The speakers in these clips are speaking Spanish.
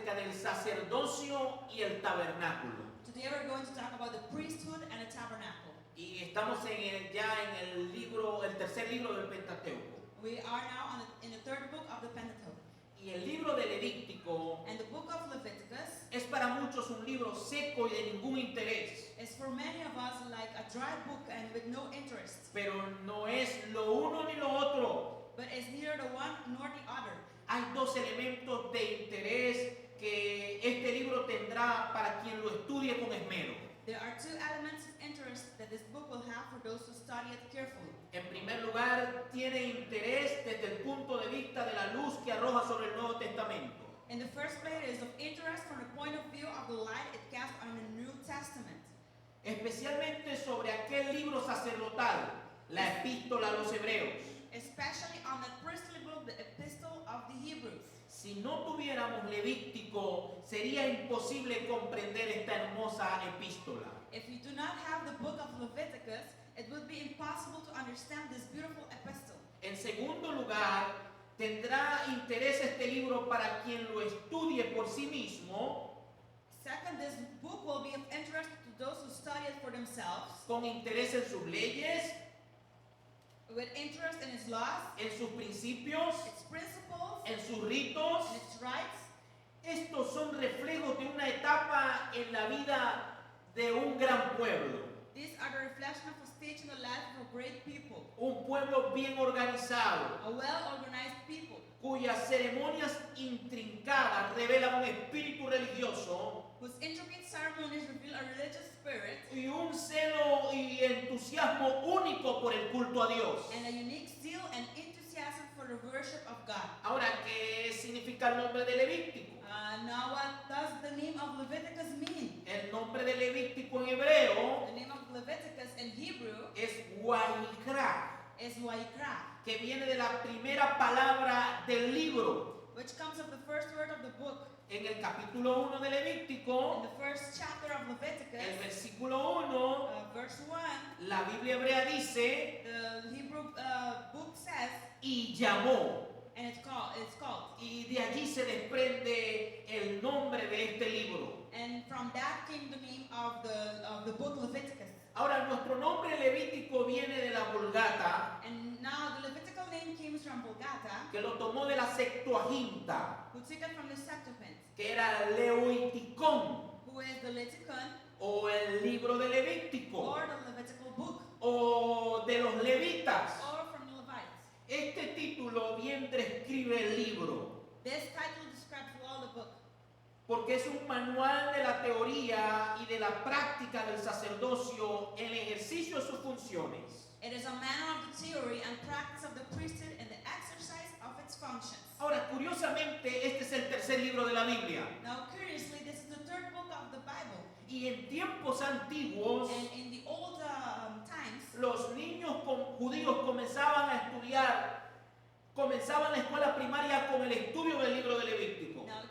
acerca del sacerdocio y el tabernáculo. Today we're going to talk about the priesthood and the tabernacle. Y estamos ya en el tercer libro del Pentateuco. We are now in the third book of the Pentateuch. Y el libro de Levítico And the book of Leviticus es para muchos un libro seco y de ningún interés. is for many of us like a dry book and with no interest. Pero no es lo uno ni lo otro. But it's neither the one nor the other. Hay dos elementos de interés que este libro tendrá para quien lo estudie con esmero. There are two elements of interest that this book will have for those who study it carefully. En primer lugar, tiene interés desde el punto de vista de la luz que arroja sobre el Nuevo Testamento. In the first place, it is of interest from the point of view of the light it casts on the New Testament. Especialmente sobre aquel libro sacerdotal, la epístola a los hebreos. Especially on the priestly book, the Epistle of the Hebrews. Si no tuviéramos Levítico, sería imposible comprender esta hermosa epístola. If you do not have the book of Leviticus, it would be impossible to understand this beautiful epistle. En segundo lugar, tendrá interés este libro para quien lo estudie por sí mismo, Second, this book will be of interest to those who study it for themselves, con interés en sus leyes, with interest in its laws, en sus principios, its principles, en sus ritos. and its rights. Estos son reflejos de una etapa en la vida de un gran pueblo. These are the reflection of a stage in the life of a great people, Un pueblo bien organizado, a well-organized people, cuyas ceremonias intrincadas revelan un espíritu religioso whose intricate ceremonies reveal a religious spirit y un celo y entusiasmo único por el culto a Dios. and a unique zeal and enthusiasm for the worship of God. Ahora, ¿qué significa el nombre de Levítico? Now what does the name of Leviticus mean? El nombre de Levítico en hebreo The name of Leviticus in Hebrew es Waikra, is Waikra, que viene de la primera palabra del libro. which comes of the first word of the book. En el capítulo 1 de In Levítico, the first chapter of el Leviticus, versículo 1, verse 1, la Biblia hebrea dice, the Hebrew book says, y llamó. and it's called. Y de allí se desprende el nombre de este libro. And from that came the name of the book Leviticus. Ahora, nuestro nombre levítico viene de la Vulgata, And now the Levitical name comes from Vulgata, que lo tomó de la Septuaginta, who took it from the Septuagint, que era Leuticón, who is the Leticon, o el libro de Levítico, or the Levitical book, o de los levitas. or from the Levites. Este título bien describe el libro, This title describes well the book, porque es un manual de la teoría y de la práctica del sacerdocio en el ejercicio de sus funciones. It is a manual of the theory and practice of the priesthood and the exercise of its functions. Ahora, curiosamente, este es el tercer libro de la Biblia. Now, curiously, this is the third book of the Bible. Y en tiempos antiguos, And in the old times, los niños judíos comenzaban a estudiar, comenzaban la escuela primaria con el estudio del libro de Levítico. now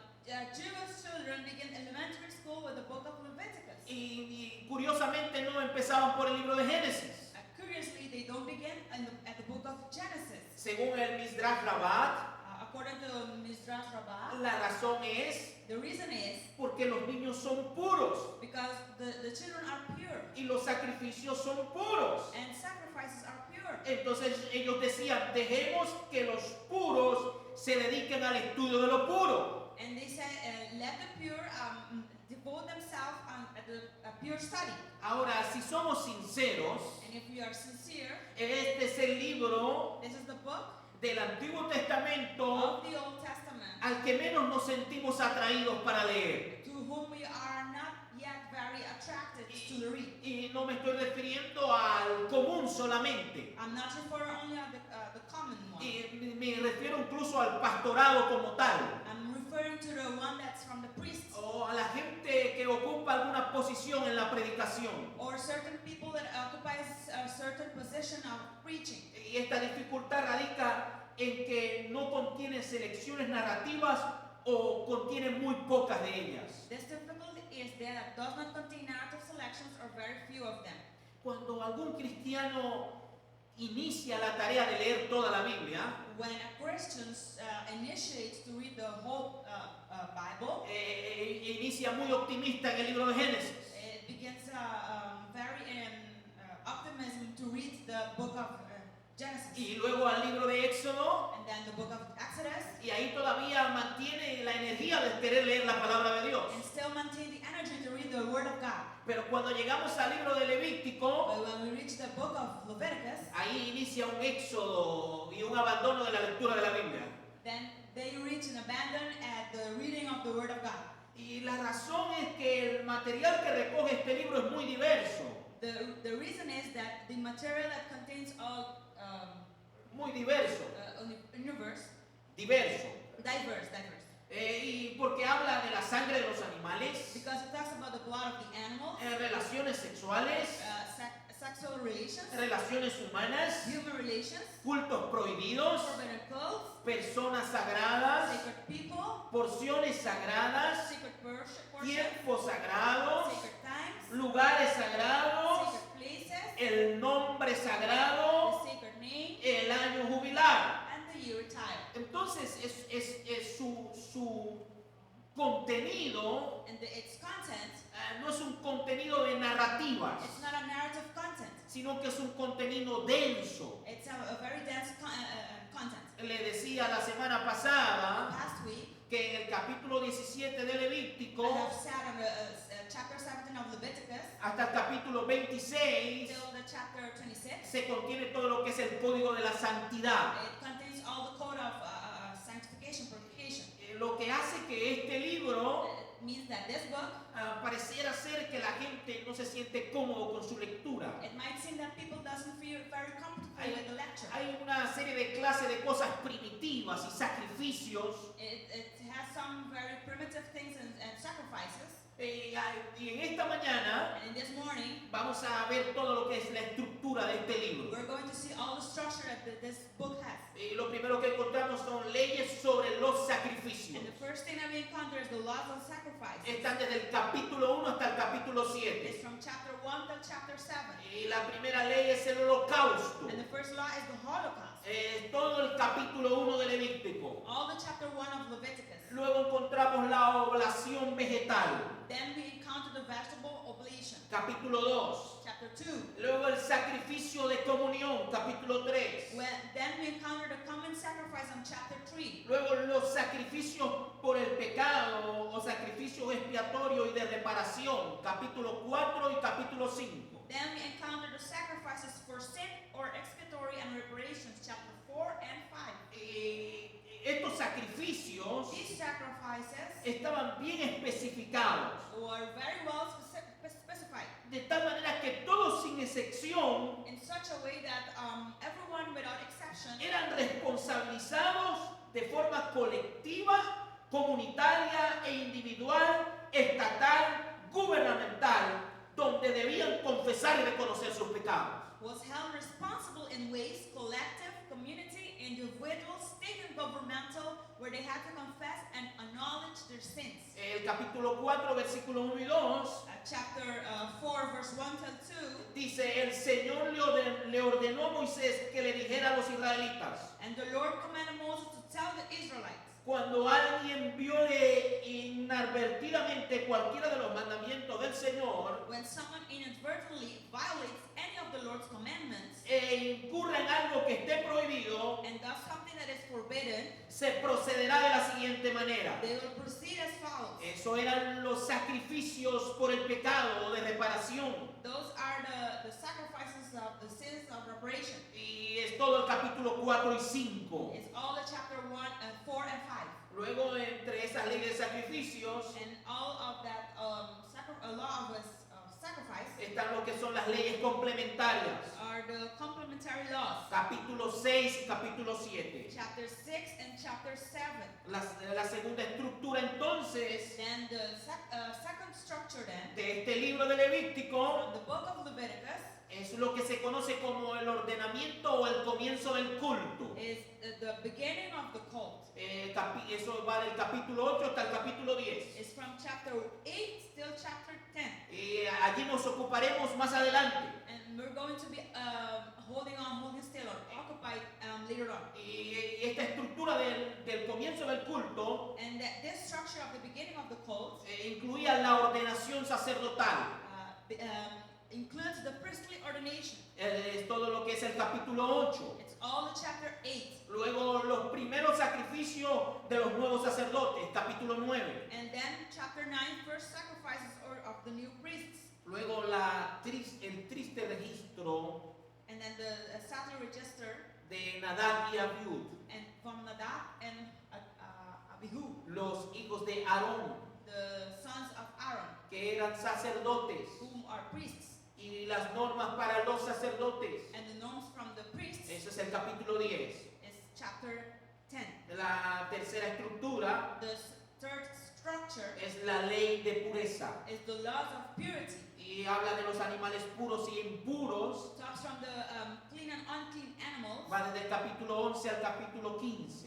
Jewish children begin elementary school with the book of Leviticus. Y curiosamente no empezaban por el libro de Génesis. Curiously, they don't begin at the book of Genesis. Según el Midrash Rabbah, According to Midrash Rabbah, la razón es the reason is porque los niños son puros because the children are pure y los sacrificios son puros. and sacrifices are pure. Entonces ellos decían, dejemos que los puros se dediquen al estudio de lo puro. And they said, let the pure devote themselves at the pure study. Ahora, si somos sinceros, And if we are sincere, este es el libro this is the book del Antiguo Testamento of the Old Testament al que menos nos sentimos atraídos para leer. to whom we are not yet very attracted to read. Y no me estoy refiriendo al común solamente. I'm not referring only to the common one. Y me refiero incluso al pastorado como tal. I'm referring to the one that's from the priests O a la gente que ocupa alguna posición en la predicación. or certain people that occupies a certain position of preaching. Y esta dificultad radica en que no contienen selecciones narrativas o contienen muy pocas de ellas. This difficulty is that it does not contain narrative selections or very few of them. Cuando algún cristiano inicia la tarea de leer toda la Biblia, When a Christian initiates to read the whole Bible. Inicia muy optimista en el libro de Génesis. It begins very in optimism to read the book of Genesis. Y luego al libro de Éxodo. And then the book of Exodus. Y ahí todavía mantiene la energía de querer leer la palabra de Dios. And still maintain the energy to read the Word of God. Pero cuando llegamos al libro de Levítico, But when we reach the book of Leviticus, ahí inicia un éxodo y un abandono de la lectura de la Biblia. then they reach an abandon at the reading of the Word of God. Y la razón es que el material que recoge este libro es muy diverso. The reason is that the material that contains all Muy diverso. universe, Diverso. diverse. Y porque habla de la sangre de los animales, Because it talks about the blood of the animals, relaciones sexuales, sexual relations, relaciones humanas, human relations, cultos prohibidos, forbidden clothes, personas sagradas, sacred people, porciones sagradas, sacred portions, tiempos sagrados, sacred times, lugares sagrados, sacred places, el nombre the sagrado, sacred name, el año jubilar. and the year tile. Entonces es su contenido And its content, no es un contenido de narrativas, it's not a narrative content. sino que es un contenido denso. It's a very dense content. Le decía la semana pasada Last week, que en el capítulo 17 de I Levítico have sat on the chapter 17 of Leviticus hasta el capítulo 26 till the chapter 26. se contiene todo lo que es el código de la santidad. It contains all the code of sanctification, purification. Lo que hace que este libro It means that this book, pareciera ser que la gente no se siente cómodo con su lectura. it might seem that people doesn't feel very comfortable with the lecture. Hay una serie de clases de cosas primitivas y sacrificios. It has some very primitive things and sacrifices. Y en esta mañana And in this morning, vamos a ver todo lo que es la estructura de este libro. we're going to see all the structure that this book has. Y lo primero que encontramos son leyes sobre los sacrificios. And the first thing that we encounter is the laws on sacrifice. Están desde el capítulo 1 hasta el capítulo It's 7. from chapter 1 to chapter 7. Y la primera ley es el holocausto. And the first law is the Holocaust. Todo el capítulo 1 de Levítico. All the chapter 1 of Leviticus. Luego encontramos la oblación vegetal. Then we encounter the vegetable oblation. Capítulo 2. Chapter 2. Luego el sacrificio de comunión. Capítulo 3. Then we encounter the common sacrifice on chapter 3. Luego los sacrificios por el pecado o sacrificios expiatorios y de reparación. Capítulo 4 y capítulo 5. Then we encounter the sacrifices for sin or expiatory and reparations, chapter 4 and 5. Estos sacrificios These sacrifices estaban bien especificados, were very well specified de tal manera que todos sin excepción in such a way that everyone without exception eran responsabilizados de forma colectiva, comunitaria e individual, estatal, gubernamental, donde debían confesar y reconocer sus pecados. was held responsible in ways collective, community, individual, state and governmental, where they had to confess and acknowledge their sins. El capítulo 4, versículo 1 y 2 Chapter 4, verse 1 till 2. dice, el Señor le ordenó a Moisés que le dijera a los israelitas, And the Lord commanded Moses to tell the Israelites, cuando alguien viole inadvertidamente cualquiera de los mandamientos del Señor when someone inadvertently violates any of the Lord's commandments e incurra en algo que esté prohibido, and does something that is forbidden, se procederá de la siguiente manera. they will proceed as follows. Eso eran los sacrificios por el pecado o de reparación. Those are the sacrifices of the sins of reparation. Y es todo el capítulo 4 y 5. It's all the chapter 4 and 5. Luego, entre esas leyes de sacrificios, And all of that law of sacrifice están lo que son las leyes complementarias. are the complementary laws. Capítulo 6 y capítulo 7. Chapter 6 and chapter 7. La segunda estructura entonces Then the second structure then, de este libro de Levítico from the book of Leviticus, es lo que se conoce como el ordenamiento o el comienzo del culto. is the beginning of the cult. Eso va del capítulo 8 hasta el capítulo 10. It's from chapter 8 till chapter 10. Allí nos ocuparemos más adelante. And we're going to be holding still or occupied later on. Y esta estructura del comienzo del culto And that this structure structure of the beginning of the cult incluía la ordenación sacerdotal. includes the priestly ordination. Es todo lo que es el capítulo 8. It's all the chapter 8. Luego los primeros sacrificios de los nuevos sacerdotes, capítulo 9. And then chapter 9, first sacrifices of the new priests. Luego el triste registro And then the sadly register de Nadab y Abiud, and from Nadab and Abihu, los hijos de Aarón, the sons of Aaron, que eran sacerdotes, whom are priests, y las normas para los sacerdotes. and the norms from the priests Ese es el capítulo 10. is chapter 10. La tercera estructura The third structure es la ley de pureza. is the laws of purity. Y habla de los animales puros y impuros. Talks from the clean and unclean animals. Va desde el capítulo 11 al capítulo 15.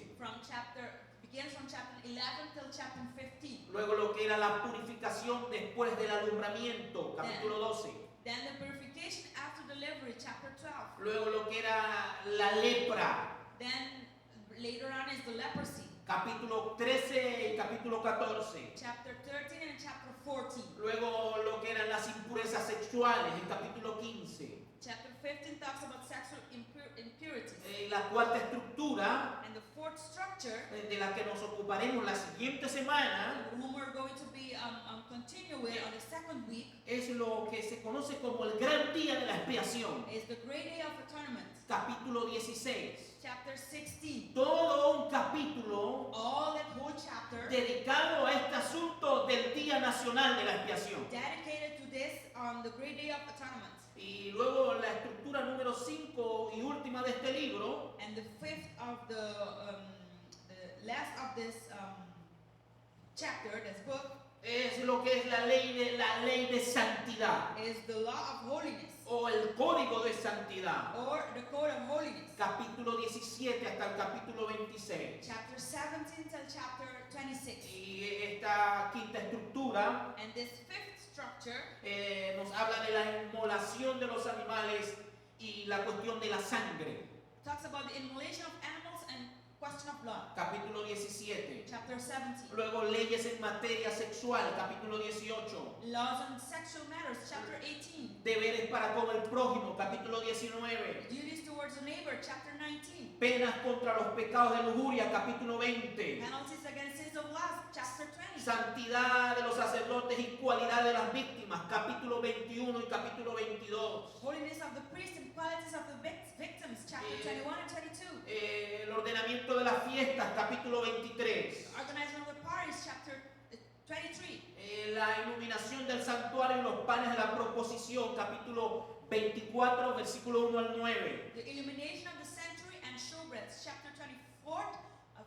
Begins from chapter 11 till chapter 15. Luego lo que era la purificación después del alumbramiento, capítulo 12. Then the purification after delivery, chapter 12. Luego lo que era la lepra, Then later on is the leprosy, capítulo 13 y capítulo 14. chapter 13 and chapter 14. Luego lo que eran las impurezas sexuales, el capítulo 15. Chapter 15 talks about sexual impurities. La cuarta estructura, And the fourth structure, de la que nos ocuparemos la siguiente semana, whom we're going to be continue with on the second week, es lo que se conoce como el gran día de la expiación, is the great day of atonement, capítulo 16. chapter 16. Todo un capítulo All that whole chapter dedicado a este asunto del Día Nacional de la Expiación. dedicated to this on the great day of atonement. Y luego la estructura número 5 y última de este libro And the fifth of the last of this chapter, this book, es lo que es la ley de santidad is the law of holiness, o el código de santidad, or the code of holiness. capítulo 17 hasta el capítulo 26. Chapter 17 till chapter 26. Y esta quinta estructura And this fifth structure nos habla de la inmolación de los animales y la cuestión de la sangre, talks about the immolation of animals and question of blood. capítulo 17. Chapter 17. Luego leyes en materia sexual, capítulo 18. Laws on sexual matters, chapter 18. Deberes para con el prójimo, capítulo 19. Duties towards the neighbor, chapter 19. Penas contra los pecados de lujuria, capítulo 20. Penalties against sins of lust, chapter 20. Santidad de los sacerdotes y cualidad de las víctimas, capítulo 21 y capítulo 22. Holiness of the priest and qualities of the victims, chapter 21 and 22. El ordenamiento de las fiestas, capítulo 23. Organizing of the parties, chapter 23. La iluminación del santuario y los panes de la proposición, capítulo 24, versículo 1 al 9. The illumination of the sanctuary and showbreads, chapter 24,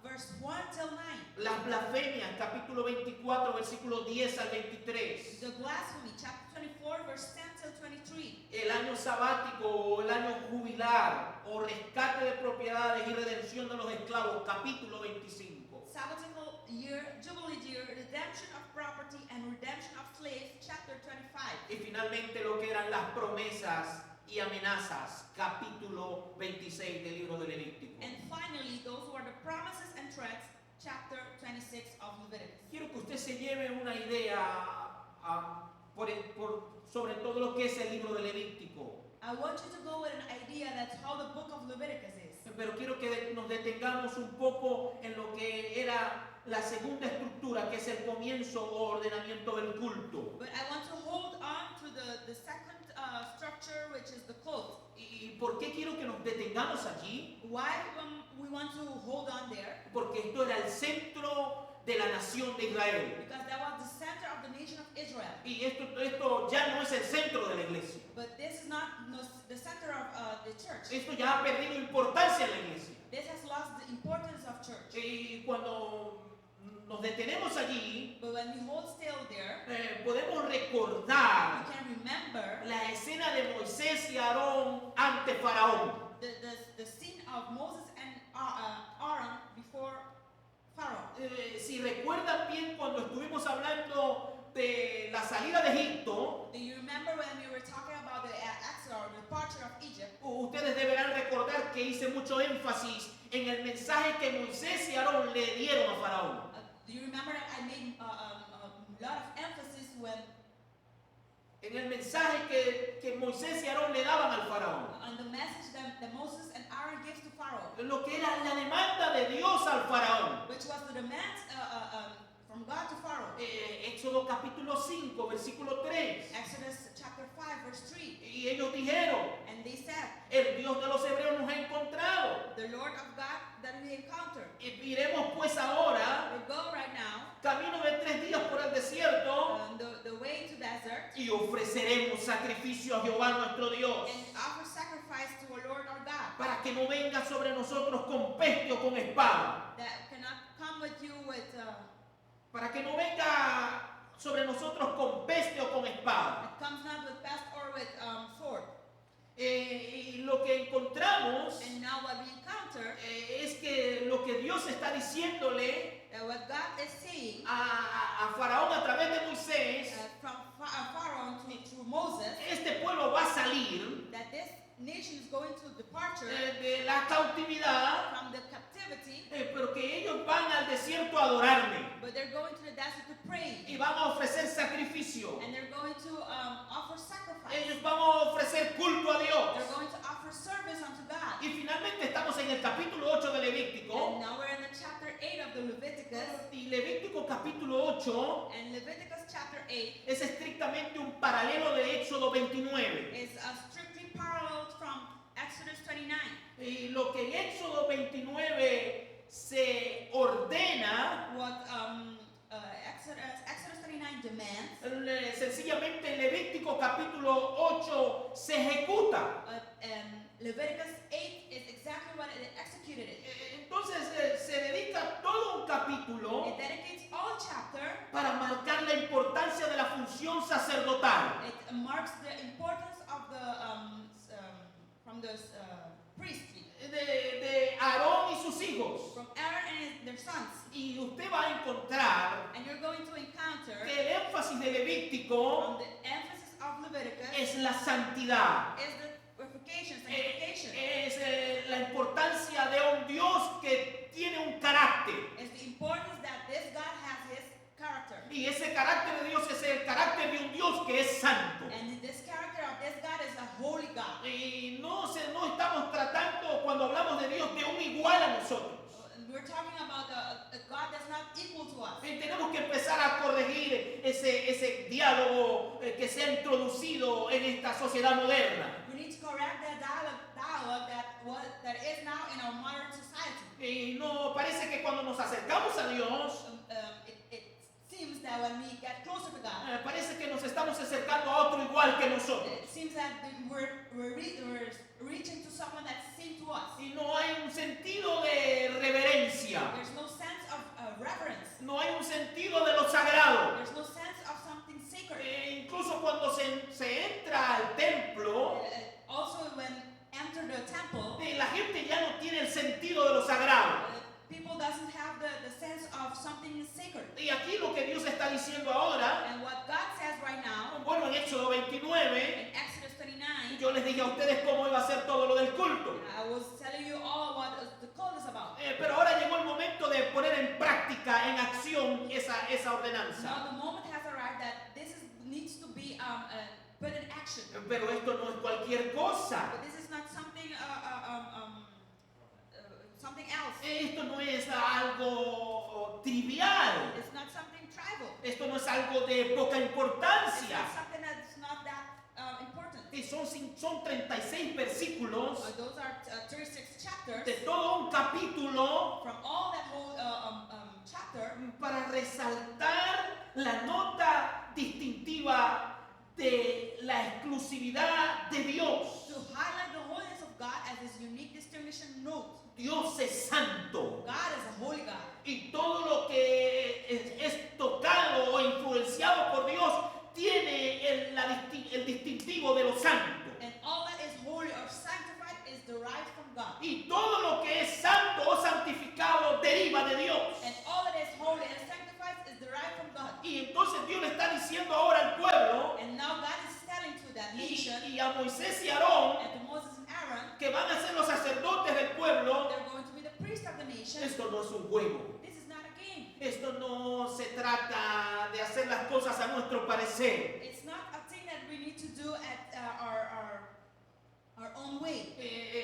verse 1 till 9. Las blasfemias, capítulo 24, versículo 10 al 23. The blasphemy, chapter 24, verse 10 till 23. El año sabático o el año jubilar o rescate de propiedades y redención de los esclavos, capítulo 25. Sabbatical year, jubilee year, redemption of property and redemption of slaves, chapter 25. Y finalmente lo que eran las promesas y amenazas, capítulo 26 del libro de Levítico. And finally, those were the promises and threats, chapter 26 of Leviticus. Quiero que usted se lleve una idea sobre todo lo que es el libro de Levítico. I want you to go with an idea that's how the book of Leviticus is. Pero quiero que nos detengamos un poco en lo que era la segunda estructura, que es el comienzo o ordenamiento del culto. But I want to hold on to the second structure, which is the cult. ¿Y por qué quiero que nos detengamos allí? Why we want to hold on there? Porque esto era el centro de la nación de Israel. Because that was the center of the nation of Israel. Y esto ya no es el centro de la iglesia. But this is not the center of the church. Esto ya ha perdido importancia en la iglesia. This has lost the importance of church. Y cuando nos detenemos allí, But when we hold still there, podemos we recordar can remember la escena de Moisés y Aarón ante Faraón. the scene of Moses and Aaron before Pharaoh. Si recuerdan bien cuando estuvimos hablando de la salida de Egipto, Do you remember when we were talking about the exile or the departure of Egypt? ustedes deberán recordar que hice mucho énfasis en el mensaje que Moisés y Aarón le dieron a Faraón. Do you remember that I made a lot of emphasis when en el mensaje que Moisés y Aarón le daban al faraón? on the message that Moses and Aaron gave to Pharaoh, Lo que era la demanda de Dios al faraón. which was the demand from God to Pharaoh. Éxodo capítulo 5, versículo 3. Exodus chapter 5, verse 3. Y ellos dijeron, And they said, el Dios de los hebreos nos ha encontrado. the Lord of God that we encountered. Iremos pues ahora, We go right now camino de 3 días por el desierto, on the way to desert y ofreceremos sacrificio a Jehová nuestro Dios, and offer sacrifice to our Lord our God, para que no venga sobre nosotros con peste o con espada. that cannot come with you with Para que no venga sobre nosotros con peste o con espada. it comes not with pest or with sword. Y lo que encontramos And now what we encounter, es que lo que Dios está diciéndole what God is saying a Faraón a través de Moisés, from Pharaoh through Moses, este pueblo va a salir that this nation is going to departure de la cautividad, from the captivity, pero que ellos van al desierto a adorarme but they're going to the desert to pray, y van a ofrecer sacrificio. and they're going to offer sacrifice. Ellos van a ofrecer culto a Dios. They're going to offer service unto God. Y finalmente estamos en el capítulo 8 de And Levítico. now we're in the chapter 8 of the Leviticus, Y Levítico capítulo 8 and Leviticus chapter 8 es estrictamente un paralelo de Éxodo 29. is strictly paralleled from Exodus 29. Y lo que en Éxodo 29 se ordena, What Exodus 39 demands, sencillamente en Levítico capítulo 8 se ejecuta. Leviticus 8 is exactly what it executed it. Entonces se dedica todo un capítulo It dedicates all chapter. para marcar la importancia de la función sacerdotal. It marks the importance of the from the priestly, De Aarón y sus hijos. from Aaron and their sons. Y usted va a encontrar And you're going to encounter que el énfasis de Levítico from the emphasis of Leviticus es la santidad. is the purification, sanctification. Es la importancia de un Dios que tiene un carácter. It's the importance that this God has his character. Y ese carácter de Dios es el carácter de un Dios que es santo. And this character of this God is a holy God. Y no estamos tratando, cuando hablamos de Dios, de un igual a nosotros. We're talking about a God that's not equal to us. Tenemos que empezar a corregir ese diálogo que se ha introducido en esta sociedad moderna. We need to correct that dialogue that is now in our modern society. Y no parece que cuando nos acercamos a Dios, It seems that when we get closer to God, parece que nos estamos acercando a otro igual que nosotros. it seems that we're reaching to someone that's same to us. Y no hay un sentido de reverencia, There's no sense of reverence. no hay un sentido de lo sagrado. There's no sense of something sacred. Incluso cuando se entra al templo, Also, when enter the temple, la gente ya no tiene el sentido de lo sagrado. people doesn't have the sense of something sacred. Y aquí lo que Dios está diciendo ahora, And what God says right now bueno, en Éxodo 29, in Exodus 29, yo les dije a ustedes cómo iba a ser todo lo del culto. I was telling you all what the code is about. Pero ahora llegó el momento de poner en práctica, en acción, esa ordenanza. Now the moment has arrived that needs to be put in action. Pero esto no es cualquier cosa. But this is not something something else. Esto no es algo trivial. It's not something trivial. Esto no es algo de poca It's importancia. not something that's not that important. Y son 36 versículos Those are 36 chapters de todo un capítulo from all that whole chapter para resaltar la nota distintiva de la exclusividad de Dios. to highlight the holiness of God as his unique distinguishing note. Dios es santo. God is a holy God. Y todo lo que es tocado o influenciado por Dios tiene el distintivo de lo santo. And all that is holy or sanctified is derived from God. Y todo lo que es santo o santificado deriva de Dios. And all that is holy and sanctified is derived from God. Y entonces Dios le está diciendo ahora al pueblo And now God is telling to that nation y a Moisés y Aarón, and to Moses and Aaron, que van a ser los sacerdotes del pueblo, they're going to be the priest of the nation. esto no es un juego. This is not a game. Esto no a nuestro parecer. It's not a thing that we need to do at our own way.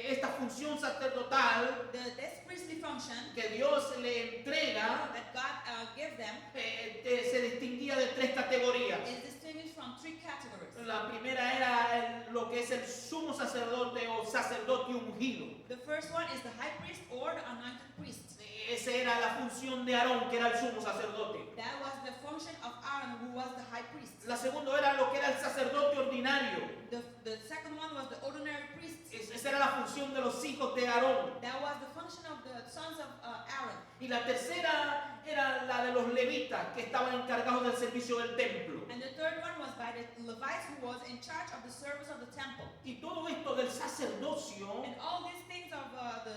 Esta función sacerdotal This priestly function que Dios le entrega that God gave them se distinguía de tres categorías. is distinguished from three categories. La primera era lo que es el sumo sacerdote o sacerdote ungido. The first one is the high priest or the anointed priest. Esa era la función de Aarón, que era el sumo sacerdote. That was the function of Aaron, who was the high priest. La segunda era lo que era el sacerdote ordinario. The second one was the ordinary priest. Esa era la función de los hijos de Aarón. That was the function of the sons of Aaron. Y la tercera era la de los levitas, que estaban encargados del servicio del templo. And the third one was by the Levites, who was in charge of the service of the temple. Y todo esto del sacerdocio And all these things of the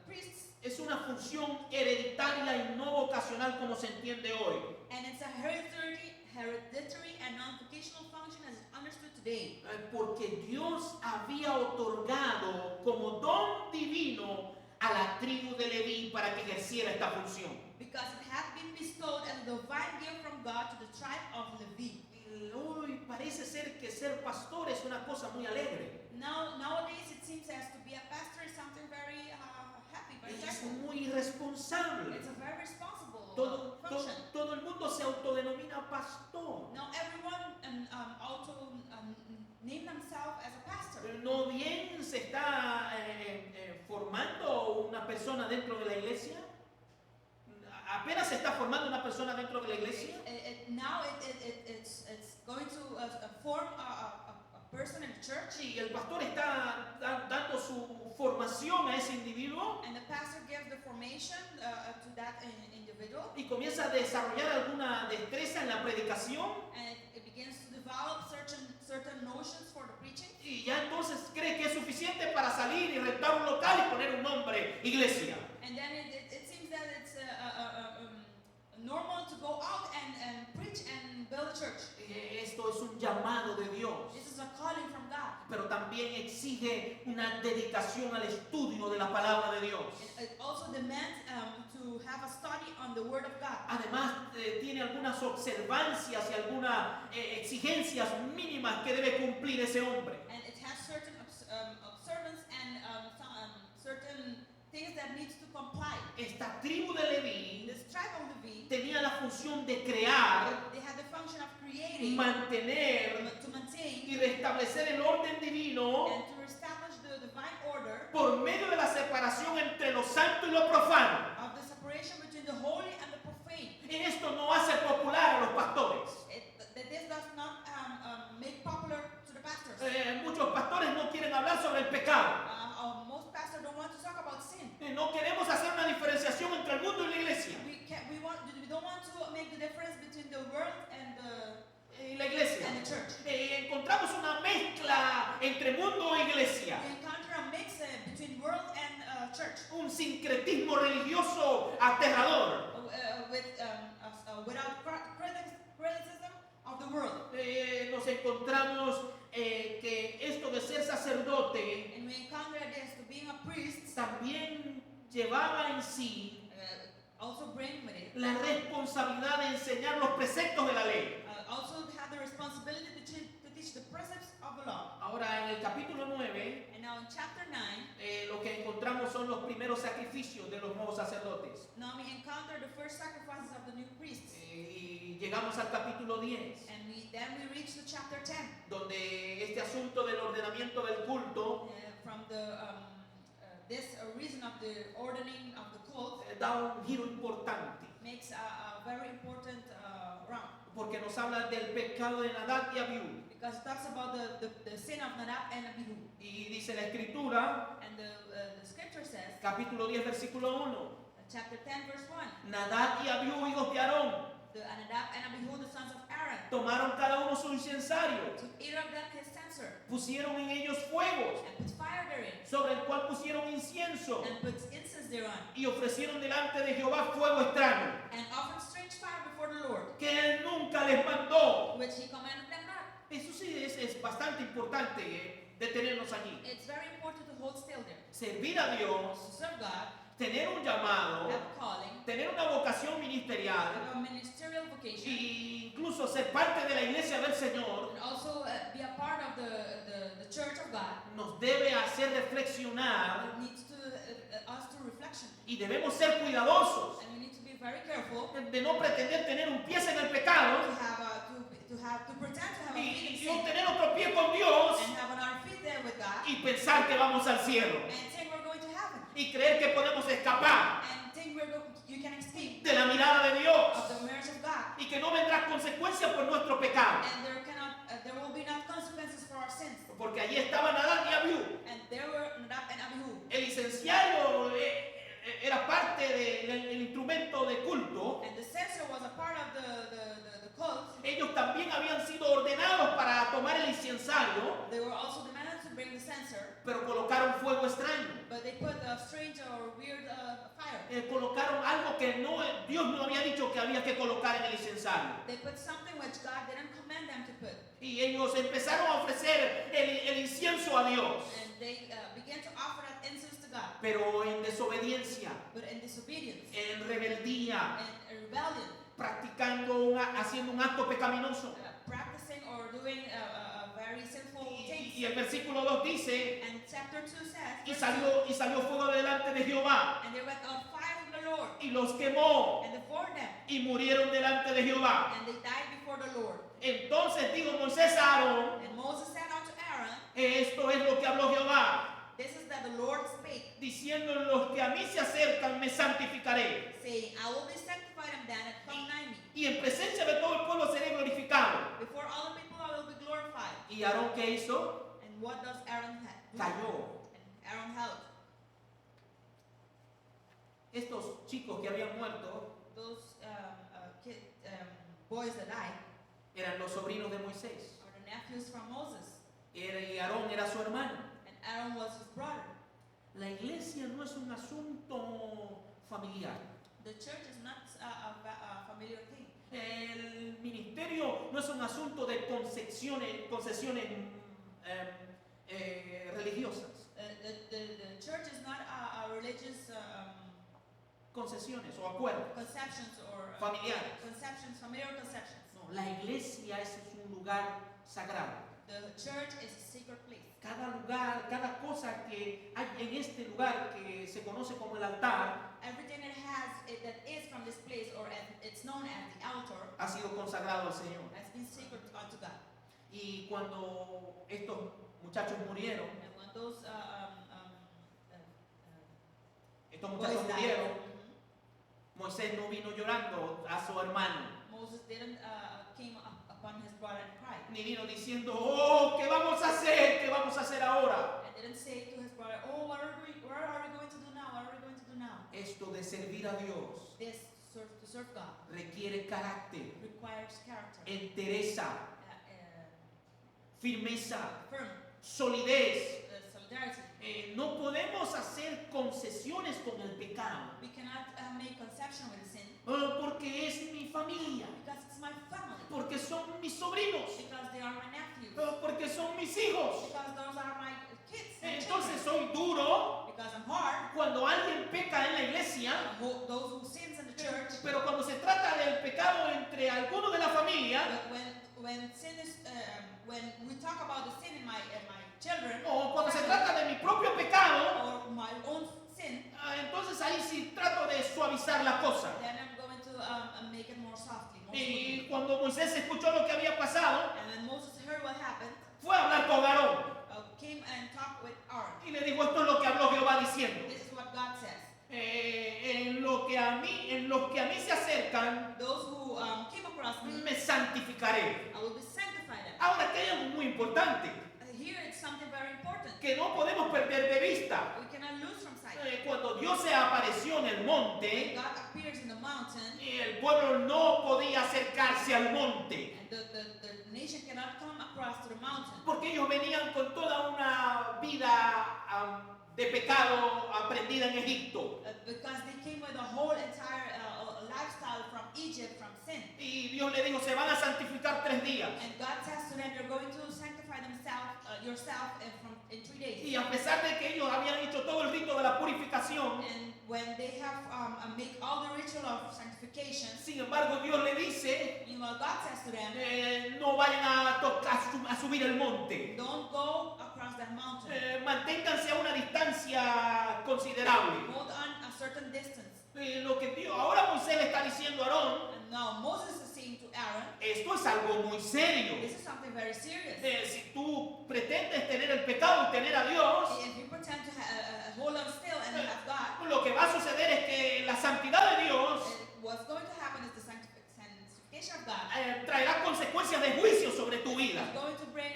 priests, es una función hereditaria y no vocacional como se entiende hoy. and it's a hereditary and non-vocational function as it's understood today. Porque Dios había otorgado como don divino a la tribu de Leví para que ejerciera esta función. Because it had been bestowed as a divine gift from God to the tribe of Levi. Hoy parece ser que ser pastor es una cosa muy alegre. Nowadays it seems as to be a pastor is something very happy, very Es joyful. muy irresponsable. It's a very responsible Todo function. el mundo se autodenomina pastor. Now everyone name themselves as a pastor. ¿No bien se está formando una persona dentro de la iglesia? ¿Apenas se está formando una persona dentro de la iglesia? Now it's going to form a person in the church, Sí, el pastor está dando su formación a ese individuo and the pastor gives the formation to that individual, y comienza a desarrollar alguna destreza en la predicación and it begins to develop certain notions for the preaching. y ya entonces cree que es suficiente para salir y rentar un local y poner un nombre, iglesia. And then it seems that it's normal to go out and preach and build a church. Esto es un llamado de Dios, This is a calling from God. pero también exige una dedicación al estudio de la palabra de Dios. It also demands to have a study on the Word of God. Además, tiene algunas observancias y algunas exigencias mínimas que debe cumplir ese hombre. And it has certain observance and certain things that needs to comply. Esta tribu de Leví This tribe of Levi, tenía la función de crear, they had the function of creating, mantener to maintain, y restablecer el orden divino and to establish the divine order por medio de la separación entre lo santo y lo profano. of the separation between the holy and the profane. Esto no hace popular a los pastores. This does not make popular to the pastors. Muchos pastores no quieren hablar sobre el pecado. Most pastors don't want to talk about sin. No queremos hacer una diferenciación entre el mundo y la iglesia. We don't want to make the difference between the world and La iglesia. the church. Encontramos una mezcla entre mundo e iglesia. We encounter a mix between world and church, Un sincretismo religioso aterrador. without criticism of the world. Nos encontramos que esto de ser sacerdote And we encounter this to being a priest también llevaba en sí also bring with it, la responsabilidad de enseñar los preceptos de la ley. also have the responsibility to teach the precepts of the law. Ahora en el capítulo 9 And now in chapter 9, lo que encontramos son los primeros sacrificios de los nuevos sacerdotes. now we encounter the first sacrifices of the new priests. Y llegamos al capítulo 10, And then we reach to chapter 10, donde este asunto del ordenamiento del culto from the this reason of the ordering of the cult da un giro importante, makes a very important round, porque nos habla del pecado de Nadab y Abiú. because it talks about the sin of Nadab and Abihu. Y dice la escritura, And the scripture says, capítulo 10, versículo 1, chapter 10, verse 1, Nadab y Abiú, hijos de Aarón, the Nadab and Abihu, the sons of Aaron, tomaron cada uno su incensario, took each of them his censer, pusieron en ellos fuegos, and put fire therein, sobre el cual pusieron incienso, and put incense thereon, y ofrecieron delante de Jehová fuego extraño, and offered strange fire before the Lord, que él nunca les mandó. which he commanded them not. Eso sí es bastante importante detenernos allí. It's very important to hold still there. Servir a Dios, To serve God, tener un llamado, have a calling, tener una vocación ministerial have a ministerial vocation, e incluso incluso ser parte de la iglesia del Señor, and also be a part of the church of God, nos debe hacer reflexionar it needs to us to reflection. y debemos ser cuidadosos And we need to be very careful de no pretender tener un pie en el pecado to pretend to have a feet in y sin tener otro pie con Dios and have another feet there with God y pensar que vamos al cielo and think we're going to heaven y creer que podemos escapar and think you can escape de la mirada de Dios of the mercy of God y que no vendrá consecuencia por nuestro pecado. and there will be not consequences for our sins. Porque allí estaba Nadab y Abiú. And there were Nadab and Abihu. El licenciario era parte del instrumento de culto. And the censer was a part of the cult. Ellos también habían sido ordenados para tomar el incensario, They were also demanded to bring the censer, pero colocaron fuego extraño. but they put a strange or weird fire. Colocaron algo que Dios no había dicho que había que colocar en el incensario. They put something which God didn't command them to put. Y ellos empezaron a ofrecer el incienso a Dios, And they began to offer that incense to God. pero en desobediencia, But in disobedience en rebeldía, and rebellion, haciendo un acto pecaminoso. practicing or doing a very sinful thing. Y el versículo 2 dice, And chapter 2 says, y verse 2, salió fuego delante de Jehová, and there went a fire from the Lord, y los quemó, and devoured them, y murieron delante de Jehová. and they died before the Lord. Entonces dijo Moisés a Aarón, And Moses said unto Aaron, esto es lo que habló Jehová, this is that the Lord spake, diciendo, en los que a mí se acercan me santificaré, saying, I will be sanctified in them that come nigh me. y en presencia de todo el pueblo seré glorificado. Before all the people I will be glorified. ¿Y Aarón qué hizo? And what does Aaron do? Cayó. And Aaron held. Estos chicos que habían muerto Those boys that died eran los sobrinos de Moisés, are the nephews from Moses. y Aarón era su hermano. And Aaron was his brother. La iglesia no es un asunto familiar. The church is not a familiar thing. El ministerio no es un asunto de concesiones religiosas. The church is not a religious Concesiones o acuerdos conceptions or familiares. conceptions, familiar conceptions. No, la iglesia es un lugar sagrado. The church is a sacred place. Cada lugar, cada cosa que hay en este lugar que se conoce como el altar Everything that is from this place or it's known as the altar ha sido consagrado al Señor. has been sacred unto God. Y cuando estos muchachos murieron, And when those estos boys muchachos died, murieron, Moisés no vino llorando a su hermano, Moses didn't came upon his brother and cried. ni vino diciendo, oh, ¿qué vamos a hacer? ¿Qué vamos a hacer ahora? And didn't say to his brother, oh, what are we going to do now? What are we going to do now? Esto de servir a Dios This to serve God requiere carácter, requires character, entereza, firmeza, firm, solidez. solidarity. No podemos hacer concesiones con el pecado, We cannot make conception with sin porque es mi familia, because it's my family, porque son mis sobrinos, because they are my nephews, porque son mis hijos. because those are my kids, my Entonces children. soy duro Because I'm hard. cuando alguien peca en la iglesia, Those who sins in the church, pero cuando se trata del pecado entre algunos de la familia, but when sin is when we talk about the sin in my children, o cuando se trata de mi propio pecado, or my own sin, entonces ahí sí trato de suavizar la cosa. then I'm going to make it more softly, more Y smoothly. cuando Moisés escuchó lo que había pasado, And when Moses heard what happened, fue a hablar con Aarón came and talked with Aaron. y le dijo, esto es lo que habló Jehová diciendo, This is what God says. en los que a mí se acercan, Those who came across me, me santificaré. I will be sanctified them. Ahora que hay algo muy importante, Here it's something very important. que no podemos perder de vista. We cannot lose from sight. Cuando Dios se apareció en el monte, God appears in the mountain, el pueblo no podía acercarse al monte, and the nation cannot come across to the mountain. porque ellos venían con toda una vida de pecado aprendida en Egipto. Because they came with a whole entire lifestyle from Egypt, from sin. Y Dios le dijo, se van a santificar 3 días. And God says to them, you're going to sanctify yourself in 3 days. Y a pesar de que ellos habían hecho todo el rito de la purificación, And when they have make all the ritual of sanctification, sin embargo Dios le dice, Meanwhile, God says to them, no vayan a subir el monte. don't go across that mountain. Manténganse a una distancia considerable. Hold on a certain distance. Lo que ahora Moisés le está diciendo a Aarón, And now Moses is saying to Aaron, esto es algo muy serio. this is something very serious. Si tú pretendes tener el pecado y tener a Dios, If you pretend to hold on still and have God, lo que va a suceder es que la santidad de Dios what's going to happen is the sanctification of God traerá consecuencias de juicio sobre tu vida. is going to bring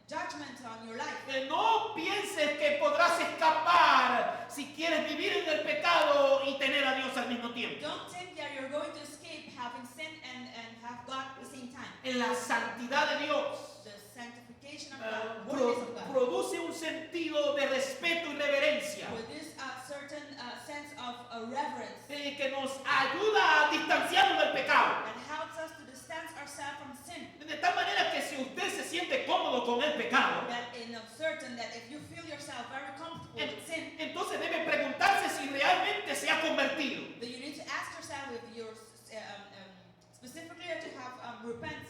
judgment on your life. No pienses que podrás escapar si quieres vivir en el pecado y tener a Dios al mismo tiempo. Don't think that you're going to escape having sin and have God at the same time. En la santidad de Dios The sanctification of God, holiness of God, produce un sentido de respeto y reverencia produce a certain sense of reverence que nos ayuda a distanciarnos del pecado. that helps us to distance ourselves from sin. De tal manera que si usted se siente cómodo con el pecado, That in a certain that if you feel yourself very comfortable with sin, entonces debe preguntarse si realmente se ha convertido. then you need to ask yourself if you're specifically to have repent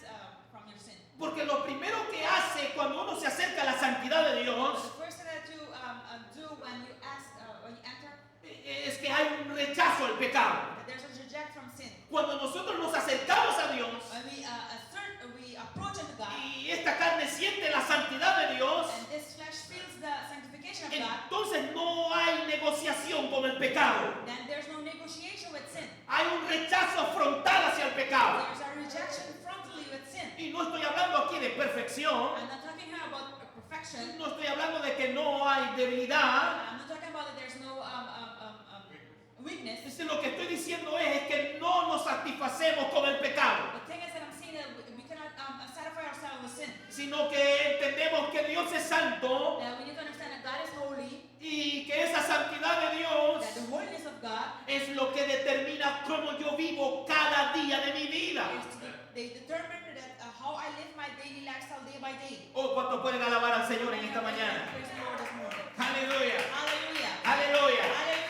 from your sin. Porque lo primero que hace cuando uno se acerca a la santidad de The Dios first thing that you do when you enter, es que hay un rechazo al pecado. that there's a reject from sin. Cuando nosotros nos acercamos a Dios When we approach unto God, y esta carne siente la santidad de Dios, and this flesh feels the sanctification of God, entonces no hay negociación con el pecado. then there's no negotiation with sin. Hay un rechazo frontal hacia el pecado. There's a rejection frontally with sin. Y no estoy hablando aquí de perfección. I'm not talking here about perfection. No estoy hablando de que no hay debilidad. I'm not talking about that there's no weakness. Lo que estoy diciendo es que no nos satisfacemos con el pecado, The thing is that I'm saying that we cannot satisfy ourselves with sin. sino que entendemos que Dios es santo That we need to understand that God is holy, y que esa santidad de Dios that the holiness of God es lo que determina cómo yo vivo cada día de mi vida. they determine that how I live my daily lifestyle day by day. Oh, ¿cuántos pueden alabar al Señor en esta mañana? Praise the Lord this morning. Aleluya, Hallelujah. aleluya. Hallelujah.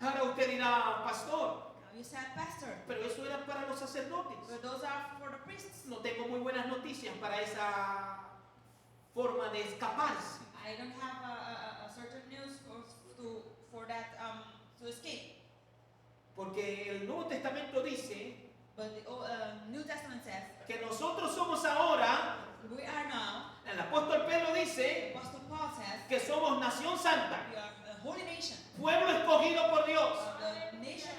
Ahora usted dirá, pastor, Now you said, Pastor, pero eso era para los sacerdotes. but those are for the priests. No tengo muy buenas noticias para esa forma de escaparse. I don't have a certain news for that to escape. Porque el Nuevo Testamento dice But the New Testament says que nosotros somos ahora, we are now. el apóstol Pedro dice Apostle Paul says que somos nación santa, we are a holy nation, pueblo escogido por Dios, the nation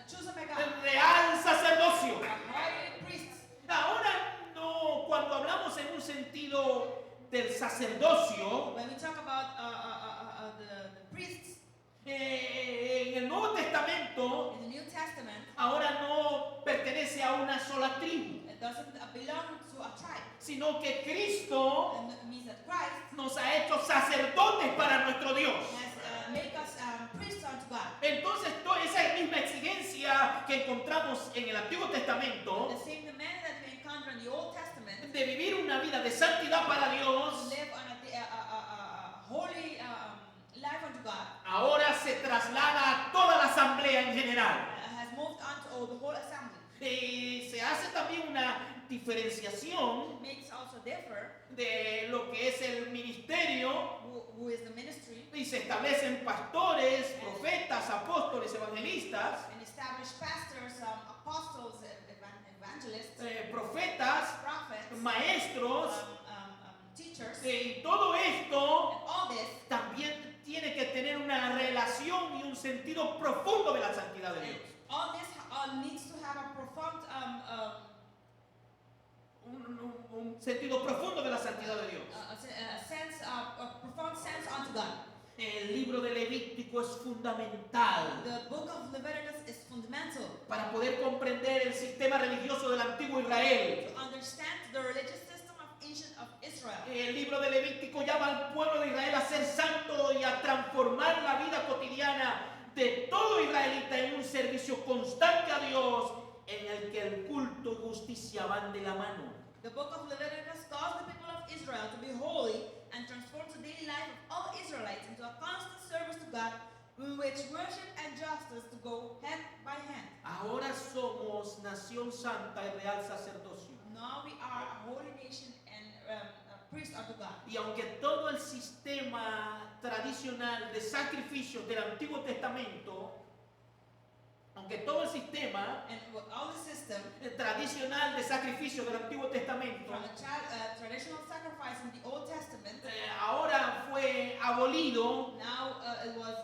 chosen by el God, real sacerdocio. a holy priests. Ahora no, cuando hablamos en un sentido del sacerdocio, When we talk about the priests en el Nuevo Testamento in the New Testament, ahora no pertenece a una sola tribu, it doesn't belong to a tribe. sino que Cristo And it means that Christ nos ha hecho sacerdotes para nuestro Dios. has made us priests unto God. Entonces, esa misma exigencia que encontramos en el Antiguo Testamento The same command that we encounter in the Old Testament, de vivir una vida de santidad para to Dios, live on a holy life unto God, ahora se traslada a toda la asamblea en general. has moved on to the whole assembly. Y se hace también una diferenciación It makes also differ de lo que es el ministerio who is the ministry y se establecen pastores, profetas, apóstoles, evangelistas, and established pastors, apostles, evangelists, profetas, prophets, maestros, teachers. y todo esto And all this, también tiene que tener una relación y un sentido profundo de la santidad de Dios. all this needs to have a profound Un sentido profundo de la santidad de Dios. a profound sense unto God. El libro de Levítico es fundamental The book of Leviticus is fundamental para poder comprender el sistema religioso del antiguo Israel. to understand the religious system of Israel. El libro de Levítico llama al pueblo de Israel a ser santo y a transformar la vida cotidiana de todo israelita en un servicio constante a Dios, en el que el culto y justicia van de la mano. The book of Leviticus calls the people of Israel to be holy and transforms the daily life of all Israelites into a constant service to God, in which worship and justice to go hand by hand. Ahora somos nación santa y real sacerdocio. Now we are a holy nation and a priest unto God. Y aunque todo el sistema tradicional de sacrificios del Antiguo Testamento, aunque todo el sistema And all the system tradicional de sacrificios del Antiguo Testamento from a traditional sacrifice in the Old Testament, ahora fue abolido now it was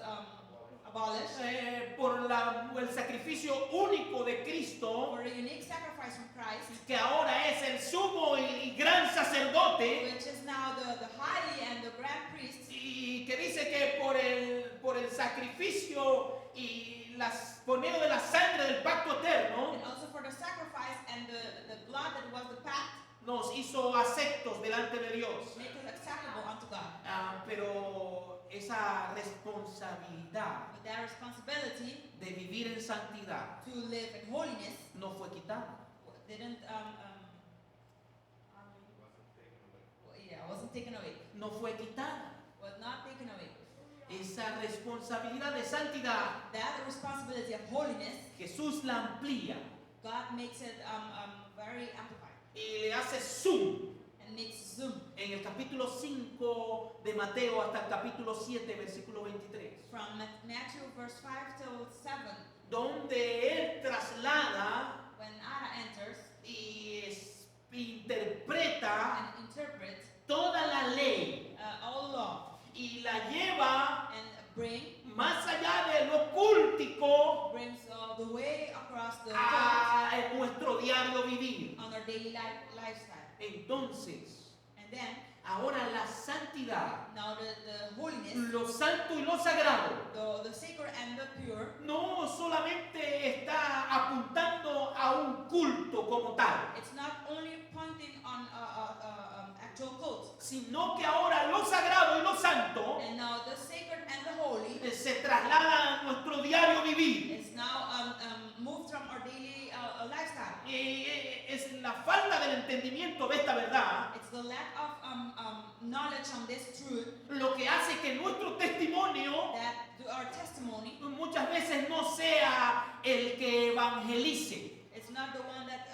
abolished por el sacrificio único de Cristo, for a unique sacrifice from Christ, que ahora es el sumo y gran sacerdote, which is now the highly and the grand priest, y que dice que por el sacrificio y por medio de la sangre del pacto eterno and also for the sacrifice and the blood that was the pact, nos hizo aceptos delante de Dios. make us acceptable unto God. Pero esa responsabilidad But that responsibility de vivir en santidad to live in holiness no fue quitada. didn't wasn't taken away. No fue quitada. Was not taken away. Esa responsabilidad de santidad, That responsibility of holiness, Jesús la amplía God makes it very amplified y le hace zoom and makes zoom en el capítulo 5 de Mateo hasta el capítulo 7, versículo 23, from Matthew verse 5 till 7, donde él traslada when Anna enters y interpreta and interprets toda la ley all law y la lleva and más allá de lo cultico brings the way across the en nuestro diario vivir. on our daily lifestyle. Entonces, And then ahora la santidad, now the holiness, lo santo y lo sagrado, the sacred and the pure, no solamente está apuntando a un culto como tal, it's not only pointing on actual cult, sino que ahora lo sagrado y lo santo and now the sacred and the holy se traslada a nuestro diario vivir. is now moved from our daily lifestyle. Es la falta del entendimiento de esta verdad It's the lack of knowledge on this truth lo que hace que nuestro testimonio that our testimony, muchas veces no sea el que evangelice. it's not the one that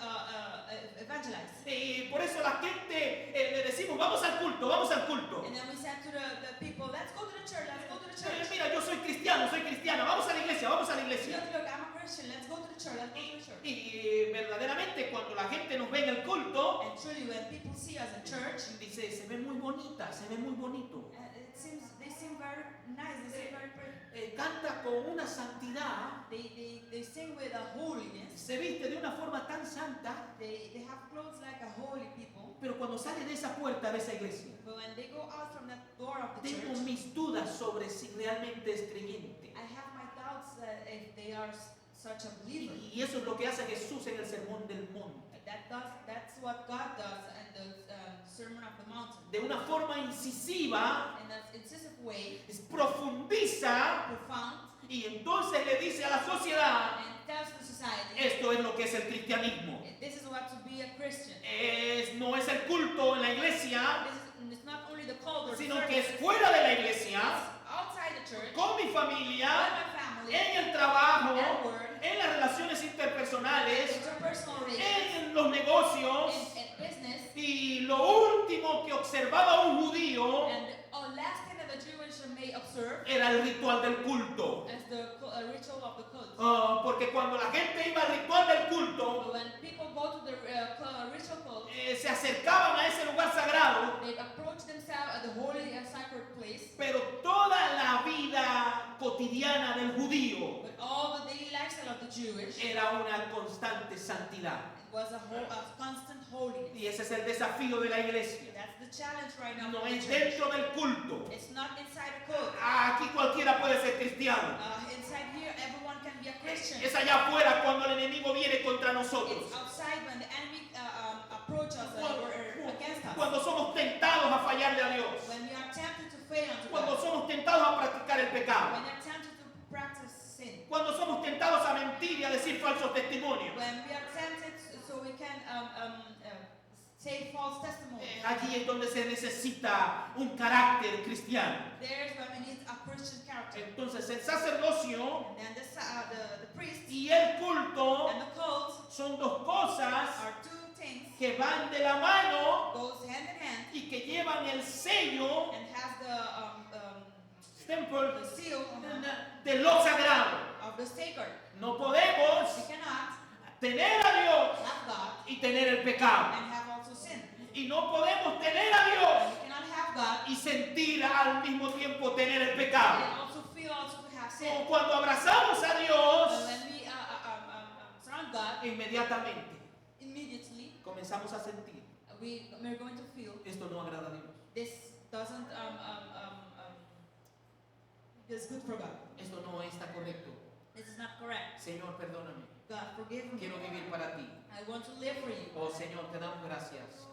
evangelizes. Y por eso la gente le decimos, vamos al culto, vamos al culto. And then we said to the people, let's go to the church, let's go to the church. Mira, yo soy cristiano, soy cristiana, vamos a la iglesia, vamos a la iglesia. Look, I'm a Christian, let's go to the church, let's go to the church. Y verdaderamente cuando la gente nos ve en el culto, And truly when people see us in church, dice, se ve muy bonita, se ve muy bonito. they seem very nice, they seem very pretty. Canta con una santidad, They sing with a holiness. se viste de una forma tan santa, They have clothes like a holy people. pero cuando sale de esa puerta de esa iglesia, But when they go out from that door of the tengo church, mis dudas sobre si realmente es creyente. I have my doubts that if they are such a believer. Y eso es lo que hace Jesús en el Sermón del Monte. That's what God does in the Sermon of the Mountain. De una forma incisiva, In an incisive way, profundiza profound, y entonces le dice a la sociedad, and tells the society, esto es lo que es el cristianismo. this is what to be a Christian. No es el culto en la iglesia, It's not only the cult or the sino que service, es fuera de la iglesia, it's outside the church, con mi with familia, my family, en el trabajo, at work, en las relaciones interpersonales, interpersonal relations, en los negocios. in business, Y lo último que observaba un judío and the last thing that the Jewish may observe era el ritual del culto. is the ritual of the cult. Porque cuando la gente iba al ritual del culto, But when people go to the ritual cult, se acercaban a ese lugar sagrado, they approach themselves at the holy and sacred place. pero toda la vida cotidiana del judío But all the daily lifestyle of the Jewish, era una constante santidad. it was a constant holiness. Y ese es el desafío de la iglesia. That's the challenge right now No for the es church. dentro del culto. It's not inside a cult. Aquí cualquiera puede ser cristiano. Inside here, everyone can be a Christian. Es allá afuera cuando el enemigo viene contra nosotros. It's outside when the enemy approaches us or against us. Cuando somos tentados a fallarle a Dios. When we are tempted to fail unto Cuando God. somos tentados a practicar el pecado. When we are tempted to practice sin. Cuando somos tentados a mentir y a decir falsos testimonios. When we are tempted so we can say false testimony. Allí es donde se necesita un carácter cristiano. There's when we need a Christian character. Entonces el sacerdocio And then the priest y el culto and the cult son dos cosas are two things, que van de la mano goes hand in hand, y que llevan el sello and has stamper the seal de lo sagrado. of the sacred. No podemos We cannot tener a Dios have God y tener el pecado. and have also sin. Y no podemos tener a And Dios we cannot have God y sentir al mismo tiempo tener el and pecado. also feel also to have sin. Como cuando abrazamos a And Dios, when we surround God, inmediatamente immediately comenzamos a sentir, we're going to feel esto no agrada a Dios, this doesn't is good for God. esto no está correcto. This is not correct. Señor, perdóname, God, forgive me. quiero vivir para ti. I want to live for you. Oh Señor, te damos gracias